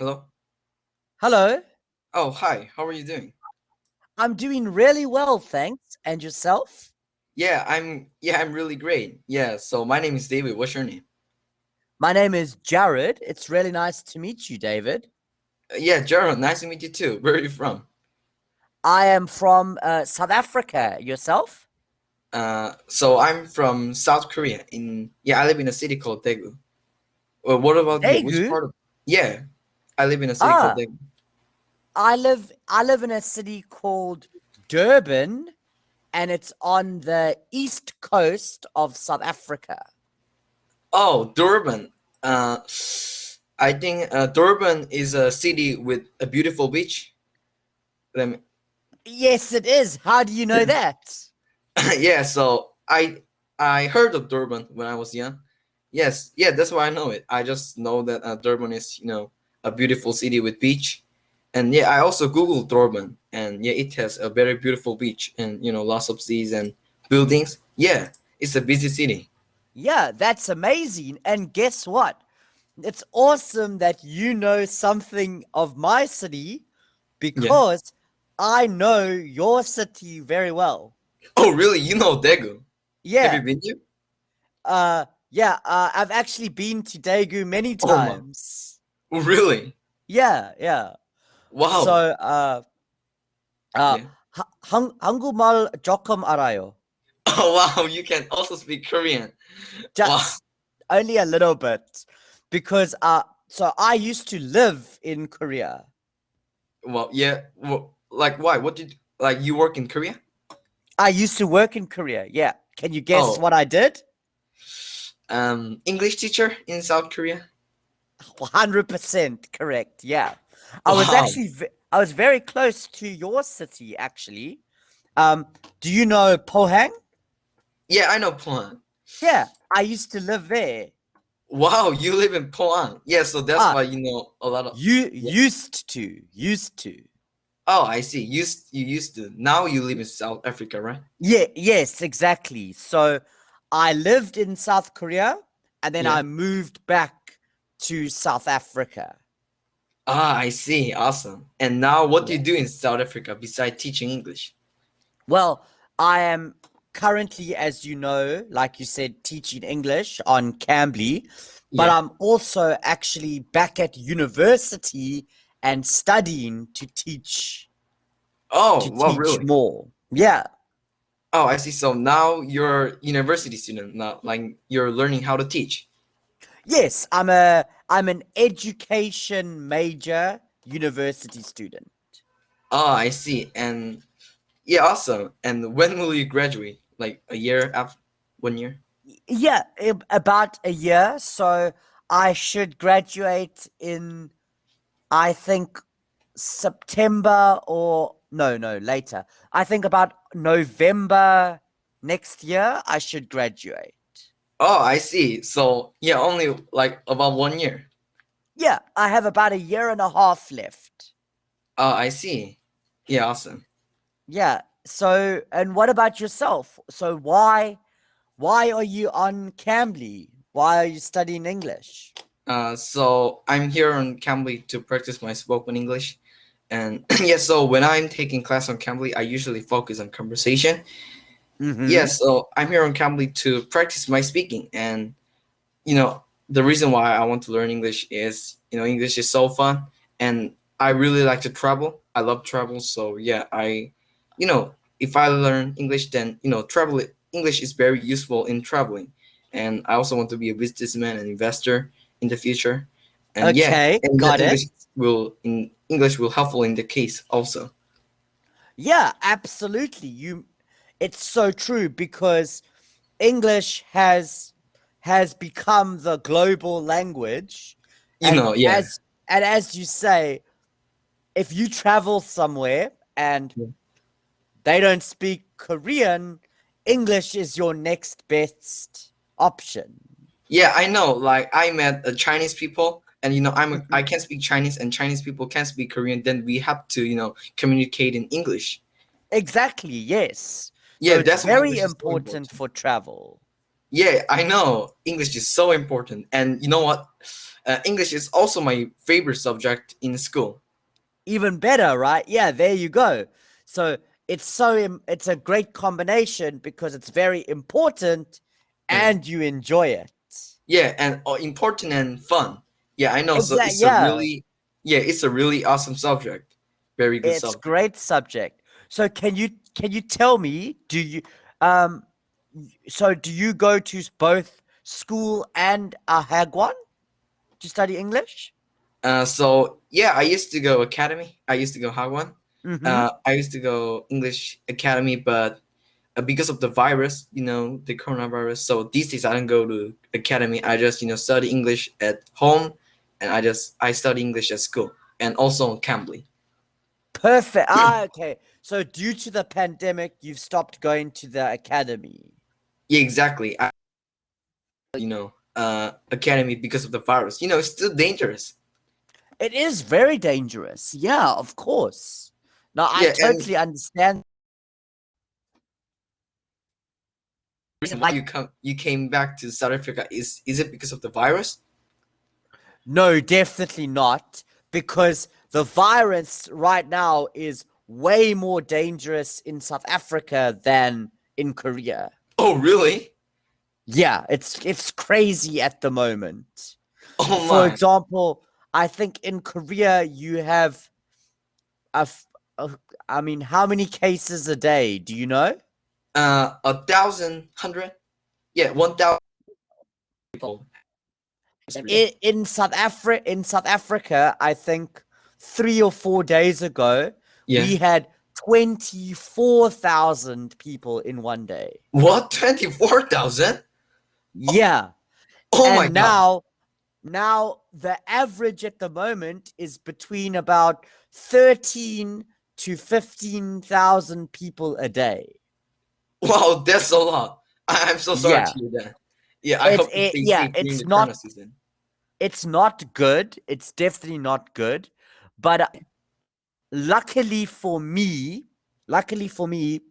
Hello? Hello, Oh, hi. How are you doing? I'm doing really well, thanks. And yourself? I'm really great. Yeah, so my name is David. What's your name? My name is Jared. It's really nice to meet you, David. Yeah, Gerald, nice to meet you too. Where are you from? I am from South Africa. Yourself? So I'm from South Korea. I live in a city called Daegu. Well, what about you? Which Daegu? part of? Yeah, I live in a city called Ah, Daegu. I live in a city called Durban, and it's on the east coast of South Africa. Oh, Durban. Uh, I think Durban is a city with a beautiful beach. Let me, Yes, it is. How do you know that? yeah, so I heard of Durban when I was young. Yes, yeah, that's why I know it. I just know that Durban is a beautiful city with beach, and yeah, I also googled Durban, and yeah, it has a very beautiful beach and lots of seas and buildings. Yeah, it's a busy city. Yeah, that's amazing. And guess what? It's awesome that you know something of my city Yeah. because I know your city very well. Oh, really? You know Daegu? Have you Yeah. been here? I've actually been to Daegu many Oh my, times. really? Yeah, yeah. So, Wow. uh, Yeah. 한국말 조금 알아요. Oh wow, you can also speak Korean. Wow. Just only a little bit because so I used to live in Korea. Well, yeah. Well, like why? What did like you work in Korea? I used to work in Korea. Yeah. Can you guess Oh, what I did? English teacher in South Korea. 100% correct. Yeah. Wow. I was very close to your city actually. Do you know Pohang? Yeah, I know Pohang. Yeah, I used to live there. Wow, you live in Pohang. Yeah, so that's Ah, why you know a lot of. you Yeah. used to. Oh, I see. You used to. Now you live in South Africa, right? Yeah, yes, exactly. So I lived in South Korea and then Yeah. I moved back to South Africa. Ah, I see. Awesome. And now, what do Yeah. you do in South Africa besides teaching English? Well, I am currently, as you know, like you said, teaching English on Cambly, but Yeah. I'm also actually back at university and studying Oh, to well, teach really? more. Yeah. Oh, I see. So now you're university student. Now, like you're learning how to teach. Yes, I'm an education major university student. Oh, I see. And yeah, awesome. And when will you graduate? Like a year after 1 year? Yeah, about a year. So I should graduate in, I think, September or no, later. I think about November next year, I should graduate. Oh, I see. So yeah, only like about 1 year. Yeah, I have about a year and a half left. Oh, I see. Yeah, awesome. Yeah. So, and what about yourself? So why are you on Cambly? Why are you studying English? So I'm here on Cambly to practice my spoken English. And yeah, so when I'm taking class on Cambly, I usually focus on conversation. Yeah, Mm-hmm. so I'm here on Cambly to practice my speaking. And the reason why I want to learn English is English is so fun, and I really like to travel. I love travel, so yeah, if I learn English, then travel English is very useful in traveling, and I also want to be a businessman and investor in the future, and yeah, Okay, and that got it. English will helpful in the case also. Yeah, absolutely. It's so true because English has become the global language, and Yeah. as you say, if you travel somewhere and they don't speak Korean, English is your next best option. Yeah, I know. Like I met Chinese people, and I Mhm. can speak Chinese, and Chinese people can speak Korean. Then we have to communicate in English. Exactly, yes. Yeah, So it's that's why very English is so important important. for travel. Yeah, I know English is so important, and you know what? English is also my favorite subject in school. Even better, right? Yeah, there you go. So it's a great combination because it's very important Yeah, and you enjoy it. yeah, and important and fun. Yeah, I know. So Exactly. Yeah, it's a really awesome subject. Very good it's subject. great subject. So can you tell me, um do you go to both school and a Hagwon to study English? So yeah, I used to go academy. I used to go Hagwon. Mm-hmm. I used to go English academy, but because of the virus, the coronavirus. So these days I don't go to academy. I just study English at home, and I study English at school and also on Cambly. Perfect. Ah, okay. So due to the pandemic, you've stopped going to the academy. Yeah, exactly. Academy because of the virus. It's still dangerous. It is very dangerous. Yeah, of course. Now I Yeah, and totally understand. the reason why you came back to South Africa is it because of the virus? No, definitely not, because the virus right now is way more dangerous in South Africa than in Korea. Oh, really? Yeah, it's crazy at the moment. Oh For my. example, I think in Korea you have a, f- a I mean, how many cases a day? Do you know? 1,100. Yeah, 1,000 people every day. In South Africa, I think 3 or 4 days ago, Yeah. we had 24,000 people in one day. What? 24,000? Yeah. Oh my And god. now the average at the moment is between about 13 to 15,000 people a day. Wow, that's a lot. I'm so sorry to Yeah. hear that. Yeah, I hope you stay Yeah, safe during the Corona season. it's not good. It's definitely not good. But luckily for me, luckily for me,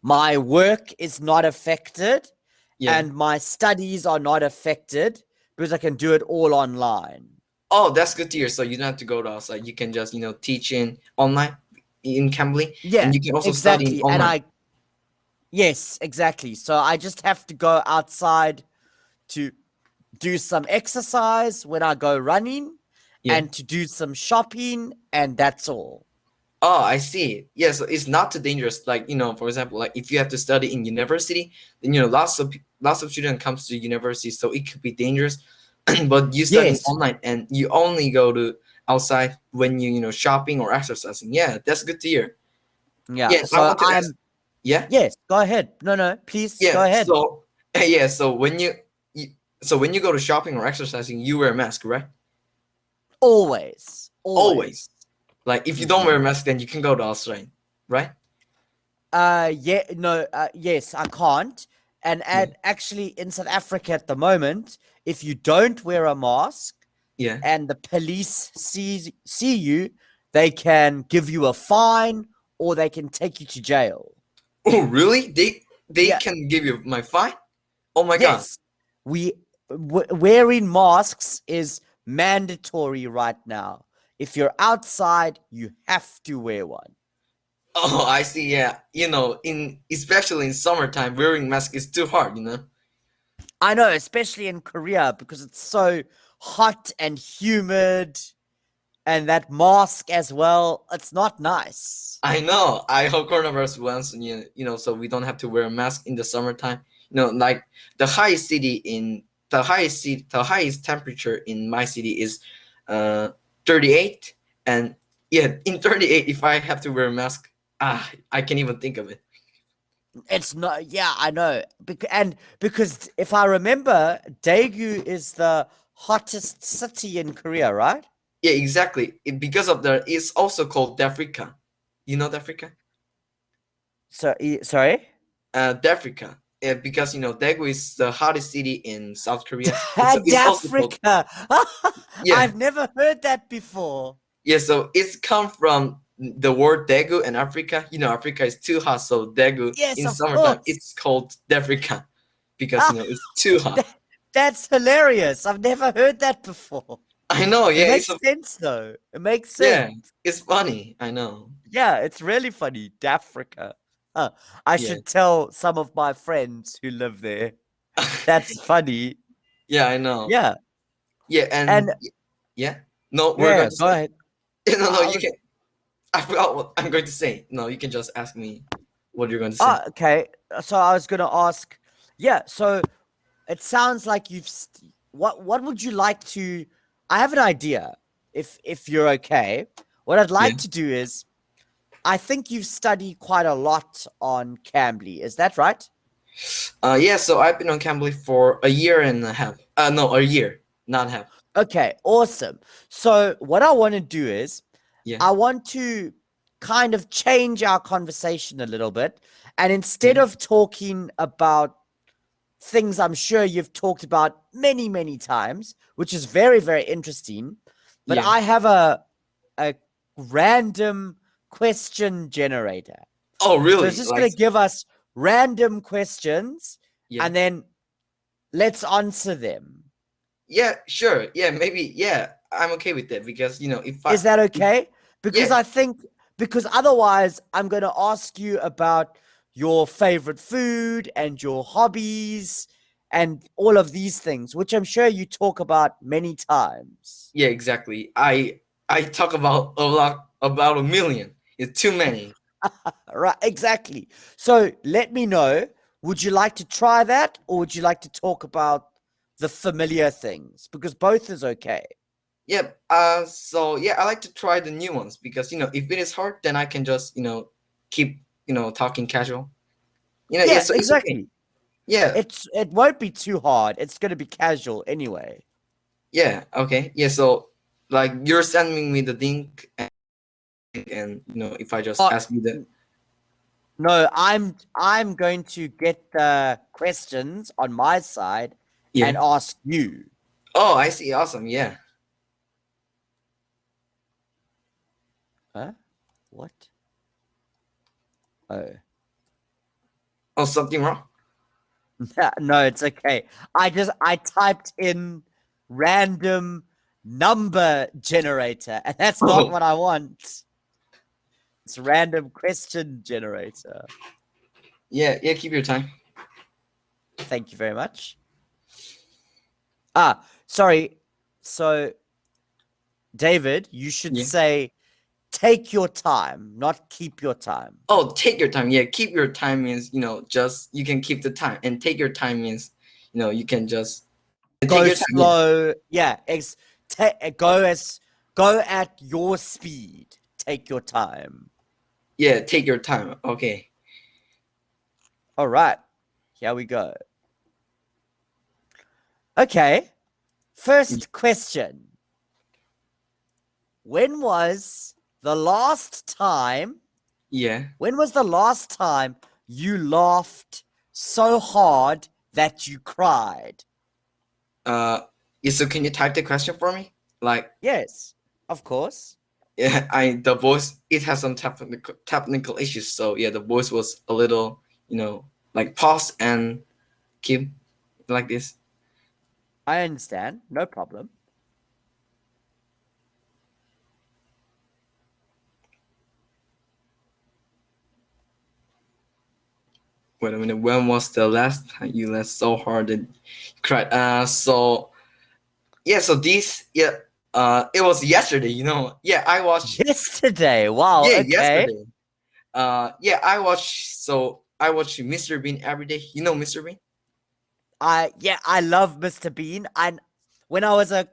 my work is not affected Yeah. and my studies are not affected because I can do it all online. Oh, that's good to hear. So you don't have to go to outside. You can just, teach in online in Cambly, Yeah, and you can also study in exactly. And online. yes, exactly. So I just have to go outside to do some exercise when I go running Yeah. and to do some shopping, and that's all. Oh, I see. Yeah, so it's not too dangerous. Like, for example, like if you have to study in university, then lots of students comes to university, so it could be dangerous. But you studying Yes. online and you only go to outside when shopping or exercising. Yeah, that's good to hear. Yeah. Yeah, I So want to ask. Yeah, yes, go ahead. No, no, please go yeah. ahead. So yeah, so when you go to shopping or exercising, you wear a mask, right? Always. Always. Always. Like if you don't Mhm. wear a mask, then you can go to outside, right? Yeah, no, yes, I can't. Yeah, Actually, in South Africa at the moment, if you don't wear a mask yeah. and the police see you, they can give you a fine or they can take you to jail. Oh, really? They Yeah, can give you my fine? Oh my god. yes, wearing masks is mandatory right now. If you're outside, you have to wear one. Oh, I see. Yeah, in especially in summertime, wearing mask is too hard. I know, especially in Korea because it's so hot and humid, and that mask as well. It's not nice. I know. I hope coronavirus once, so we don't have to wear a mask in the summertime. Like the highest temperature in my city is 38, and yeah, in 38, if I have to wear a mask, I can't even think of it. It's not. Yeah, I know. Because if I remember, Daegu is the hottest city in Korea, right? Yeah, exactly. Because of it's also called Africa. You know Africa? So, sorry. Africa. Because Daegu is the hottest city in South Korea. It's also called. Africa. Yeah, I've never heard that before. yeah. So it's come from the word Daegu and Africa. Africa is too hot, so Daegu Yes, in of summertime course. it's called Africa because it's too hot. That's hilarious. I've never heard that before. I know, It yeah, makes sense though. It makes yeah, sense. it's funny. I know. Yeah, it's really funny. Dafrica. Huh. I Yeah. should tell some of my friends who live there. That's funny. Yeah, I know. Yeah. Yeah, And yeah. No, we're yeah, going to go say. ahead. No, I you was can. I forgot what I'm going to say. No, you can just ask me what you're going to say. okay. So I was gonna ask, yeah, so it sounds like what would you like to I have an idea if you're okay. What I'd Yeah. like to do is I think you've studied quite a lot on Cambly. Is that right? Yeah. So I've been on Cambly for a year and a half. No, a year, not half. Okay, awesome. So what I want to do is Yeah. I want to kind of change our conversation a little bit. And instead Yeah. of talking about things I'm sure you've talked about many, many times, which is very, very interesting, but Yeah. I have a random question generator. Oh, So it's really? just Like, going to give us random questions yeah. and then let's answer them. Yeah. Sure. Yeah. Maybe. Yeah. I'm okay with that because if Is that if, okay? Because yeah. I think, because otherwise, I'm going to ask you about your favorite food and your hobbies and all of these things, which I'm sure you talk about many times. Yeah. Exactly. I talk about about a million. It's too many. Right, exactly. So let me know, would you like to try that or would you like to talk about the familiar things? Because both is okay. Yeah. So yeah, I like to try the new ones because if it is hard, then I can just keep talking casual. Yeah. Yeah, So it's okay. exactly. Yeah. It won't be too hard. It's going to be casual anyway. Yeah. Okay. Yeah. So like you're sending me the link, and if I just Oh, ask you the no, I'm going to get the questions on my side and yeah. ask you. Oh, I see. Awesome. Yeah. Huh? What? Oh. Oh, something wrong. No, it's okay. I typed in random number generator, and that's not Oh, what I want. It's random question generator. yeah. Yeah. Keep your time. Thank you very much. Ah, sorry. So, David, you should Yeah. say take your time, not keep your time. Oh, take your time. Yeah. Keep your time means just you can keep the time, and take your time means you can just take Go your time. Yeah. slow. Yeah, go at your speed. Take your time. Yeah. Take your time. Okay. All right. Here we go. Okay. First question. When was the last time Yeah. when was the last time you laughed so hard that you cried? Uh. Yeah, so can you type the question for me? Like, Yes, of course. yeah, the voice it has some technical issues, so yeah, the voice was a little, like pause and keep like this. I understand. No problem. Wait a minute. When was the last time you laughed so hard that you cried? So yeah, so this yeah, it was yesterday. Yeah, I watched. Yesterday. Wow, Yeah, okay. yesterday. Yeah, I watched. So I watch Mr. Bean every day. You know Mr. Bean? I love Mr. Bean. And when I was a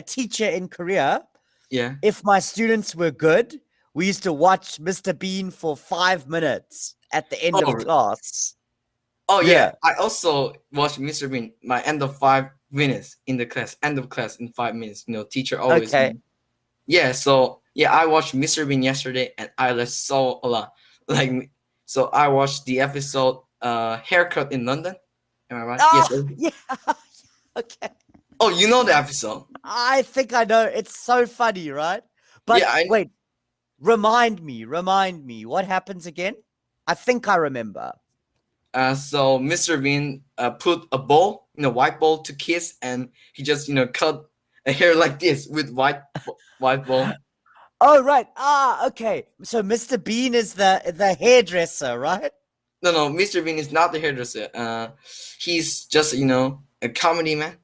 teacher in Korea, Yeah. if my students were good, we used to watch Mr. Bean for 5 minutes at the end of Oh, class. oh yeah. Yeah. I also watched Mr. Bean. My end of 5 minutes in the class. End of class in 5 minutes. Teacher always. Okay. Yeah. So yeah, I watched Mr. Bean yesterday, and I laughed so a lot. Like, so I watched the episode "Haircut in London." Am I right? Yes. Oh, yeah. Okay. Oh, you know the episode. I think I know. It's so funny, right? Yeah. But wait, remind me. What happens again? I think I remember. So Mr. Bean put a ball white ball to kiss, and he just cut a hair like this with white ball. Oh, right. Ah, okay. So Mr. Bean is the hairdresser, right? No, no, Mr. Bean is not the hairdresser. He's just a comedy man,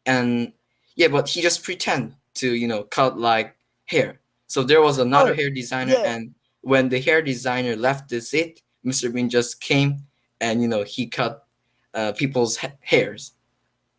and yeah, but he just pretend to cut like hair. So there was another Oh, hair designer, yeah. and when the hair designer left the set, Mr. Bean just came and he cut people's hairs.